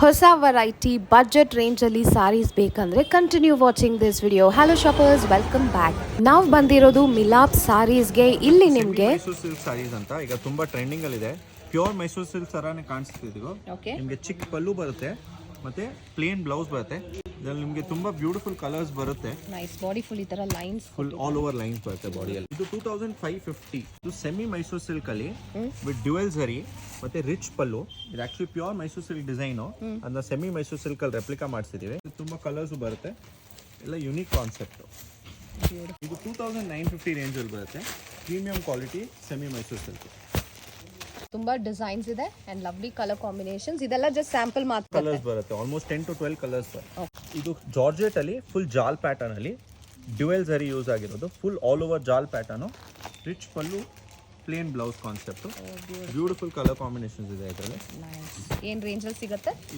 ಹೊಸ variety budget range ಅಲ್ಲಿ ಸಾರೀಸ್ ಬೇಕಂದ್ರೆ continue watching this video. Hello shoppers, welcome back. ನಾವು ಬಂದಿರೋದು ಮಿಲಾಪ್ ಸಾರೀಸ್ಗೆ. ಇಲ್ಲಿ ನಿಮ್ಗೆ ಮೈಸೂರು ಸಿಲ್ಕ್ ಸಾರೀಸ್ ಅಂತ ಈಗ ತುಂಬಾ ಟ್ರೆಂಡಿಂಗ್ ಅಲ್ಲಿ ಇದೆ. ಪ್ಯೂರ್ ಮೈಸೂರು ಸಿಲ್ಕ್ ತರಾನೇ ಕಾಣಿಸ್ತಿದ್ದು. ನಿಮಗೆ ಚಿಕ್ಕ ಪಲ್ಲು ಬರುತ್ತೆ ಮತ್ತೆ ಪ್ಲೇನ್ ಬ್ಲೌಸ್ ಬರುತ್ತೆ. ಇದರಲ್ಲಿ ನಿಮಗೆ ತುಂಬಾ ಬ್ಯೂಟಿಫುಲ್ ಕಲರ್ಸ್ ಬರುತ್ತೆ. ನೈಸ್ ಬಾಡಿ ಫುಲ್ ಈ ತರ lines, full all over lines ಬರುತ್ತೆ ಬಾಡಿಯಲ್ಲಿ. ಇದು 2550. ಇದು ಸೆಮಿ ಮೈಸೂರು ಸಿಲ್ಕ್ ಅಲ್ಲಿ ವಿತ್ ಡ್ಯುಯಲ್ ಝರಿ ಮತ್ತೆ ರಿಚ್ ಪಲ್ಲು. ಇದು actually pure Mysuru silk design ಅದನ್ನ ಸೆಮಿ ಮೈಸೂರು ಸಿಲ್ಕ್ ಅಲ್ಲಿ ರೆಪ್ಲಿಕಾ ಮಾಡಿಸಿದೀವಿ. ತುಂಬಾ ಕಲರ್ಸ್ ಬರುತ್ತೆ, ಎಲ್ಲ ಯುನೀಕ್ ಕಾನ್ಸೆಪ್ಟ್. ಇದು 2950 ರೇಂಜ್ ಅಲ್ಲಿ ಬರುತ್ತೆ. Premium quality semi Mysuru silk. ತುಂಬಾ ಡಿಸೈನ್ಸ್ ಇದೆ ಅಂಡ್ ಲವ್ಲಿ ಕಲರ್ ಕಾಂಬಿನೇಷನ್ಸ್. ಇದೆಲ್ಲ ಜಸ್ಟ್ ಸ್ಯಾಂಪಲ್ ಮಾತ್ರ. ಕಲರ್ಸ್ ಬರುತ್ತೆ, ಆಲ್ಮೋಸ್ಟ್ 10 to 12 ಕಲರ್ಸ್ ಬರುತ್ತೆ. ಇದು ಜಾರ್ಜೆಟ್ ಅಲ್ಲಿ ಫುಲ್ ಜಾಲ್ ಪ್ಯಾಟರ್ನ್ ಅಲ್ಲಿ ಡ್ಯುಯಲ್ ಝರಿ ಯೂಸ್ ಆಗಿರೋದು. ಫುಲ್ ಆಲ್ ಓವರ್ ಜಾಲ್ pattern, rich pallu, plain blouse concept. Beautiful colour combinations ಇದೆ ಇದರಲ್ಲಿ. ಏನ್ ರೇಂಜ್ ಅಲ್ಲಿ ಸಿಗುತ್ತೆ?